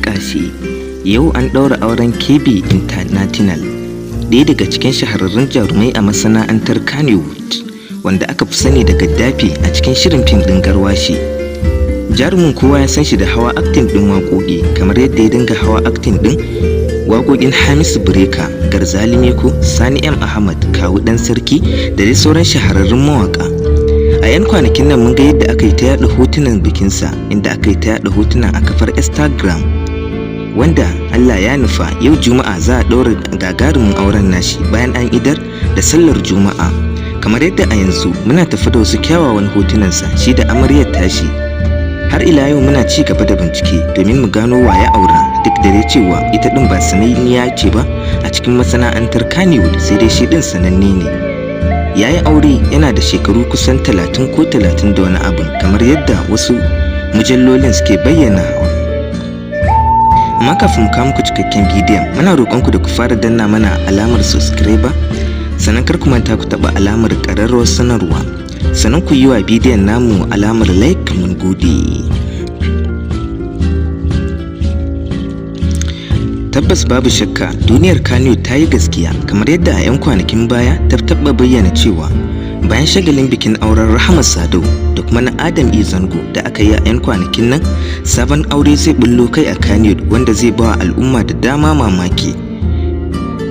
Tirkashi. Yau an ɗaura auren KB International, ɗaya daga cikin shahararrun jarumai a masana'antar Kannywood, wanda aka fi sani da Gaddafi a cikin shirin fim ɗin Garwashi. Jarumin kowa ya san shi da hawa aktin ɗin waƙoƙi, kamar yadda ya dinga hawa aktin ɗin waƙoƙin Hamisu Breka, Garzali Meko, Sani M. Ahmad, Kawu Ɗan Sarki da dai sauran shahararrun mawaƙa. A 'yan kwanakin nan mun ga yadda aka yi ta yaɗa hotunan bikinsa, inda aka yi ta yaɗa hotunan a kafar Instagram, wanda Allah ya nufa yau Juma'a za a ɗaura gagarumin auren nashi bayan an idar da sallar Juma'a. Kamar yadda a yanzu muna tafi da wasu kyawawan hotunansa shi da amaryar tashi. Har ila yau muna ci gaba da bincike domin mu gano wa ya aura, duk da dai cewa ita ɗin ba sananniya ce ba a cikin masana'antar Kannywood, sai dai shi ɗin sananne ne. Yayi aure yana da shekaru kusan 30 ko 30 da wani abin, kamar yadda wasu mujallolin suke bayyana. Amma kafin mu kawo muku cikakken bidiyon, muna roƙonku da ku fara danna mana alamar subscriber, sannan kar ku manta ku taɓa alamar ƙararrawar sanarwa, sannan ku yi wa bidiyon namu alamar like. Mun gode. Tabbas babu shakka duniyar Kannywood ta yi gaskiya, kamar yadda a 'yan kwanakin baya ta taɓa bayyana cewa bayan shagalin bikin auren Rahama Sadau da kuma na Adam Zango da aka yi a 'yan kwanakin nan, sabon aure zai bullo kai a Kannywood wanda zai ba al'umma da dama mamaki.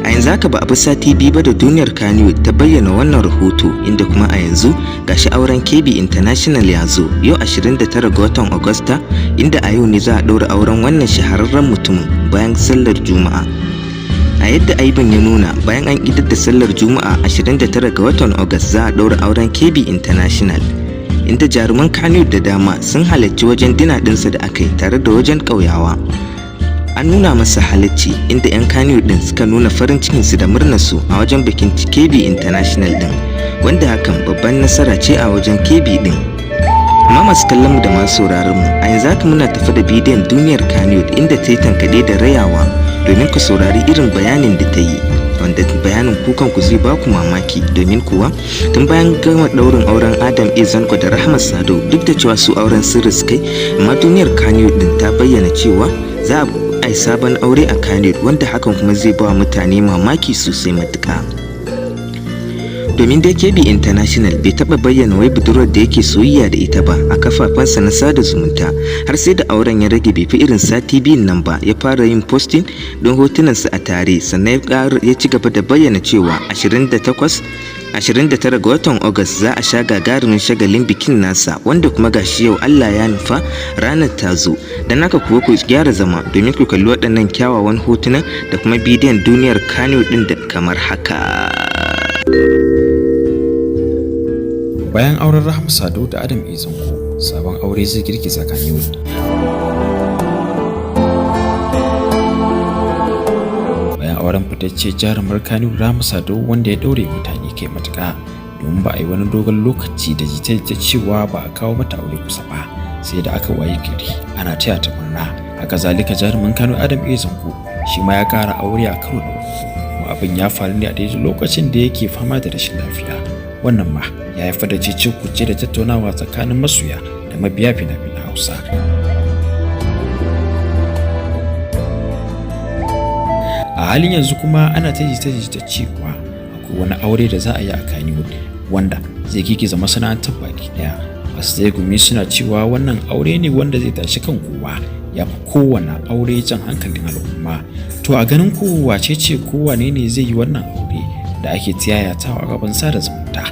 A yanzu haka ba a bi sati biyu ba da duniyar Kannywood ta bayyana wannan rahoto, inda kuma a yanzu gashi auren KB International ya zo yau 29 ga watan Agusta, inda a yau ne za a ɗaura auren wannan shahararren mutumin bayan sallar Juma'a. A yadda aibin ya nuna, bayan an idar da sallar Juma'a 29 ga watan August za a ɗaura auren KB International, inda jaruman Kannywood da dama sun halarci wajen dina ɗinsa da aka yi tare da wajen ƙauyawa. An nuna masa halacci, inda 'yan Kannywood ɗin suka nuna farin cikinsu da murnarsu a wajen bikin KB International ɗin, wanda hakan babban nasara ce a wajen KB ɗin. Amma masu kallon mu da masu sauraron mu, a yanzu haka muna tafi da bidiyon duniyar Kannywood inda ta yi tankaɗe da rayawa domin ku saurari irin bayanin da ta yi, wanda bayanin kukan ku zai baku mamaki, domin kuwa tun bayan gama ɗaurin auren Adam Zango da Rahama Sadau, duk da cewa su auren sirri suka yi, amma duniyar Kannywood ɗin ta bayyana cewa za a yi sabon aure a Kannywood, wanda hakan kuma zai ba mutane mamaki sosai matuƙa. Domin dai KB International bai taɓa bayyana wai budurwar da yake soyayya da ita ba a kafafensa na sada zumunta, har sai da auren ya rage bai fi irin sati biyun nan ba ya fara yin posting don hotunansa a tare, sannan ya ci gaba da bayyana cewa 29 ga watan August za a sha gagarumin shagalin bikin nasa, wanda kuma gashi yau Allah ya nufa ranar ta zo. Dan haka kuwa ku gyara zama domin ku kalli waɗannan kyawawan hotunan da kuma bidiyon duniyar Kannywood ɗin da kamar haka. Bayan auren Rahama Sadau da Adam Zango, sabon aure zai girgiza Kannywood. Bayan auren fitacce jarumar Kannywood Rahama Sadau, wanda ya daure mutane kai matuƙa, domin ba a yi wani dogon lokaci da jita-jita cewa ba a kawo mata aure kusa ba, sai da aka waye gari ana taya ta murna. Haka zalika jarumin Kannywood Adam Zango shi ma ya ƙara aure a karo na uku, kuma abin ya faru ne a daidai lokacin da yake fama da rashin lafiya. Wannan ma ya haifar da cece-kuce da tattaunawa tsakanin masoya da mabiya fina-finan Hausa. A halin yanzu kuma ana ta jita-jita cewa akwai wani aure da za a yi a Kannywood wanda zai girgiza masana'antar baki daya. Masu gumi suna cewa wannan aure ne wanda zai tashi kan kowa, ya fi kowane aure jan hankalin al'umma. To a ganin ku wace ce ko wane ne zai yi wannan aure da ake tiyayatawa a gaban sada zumunta?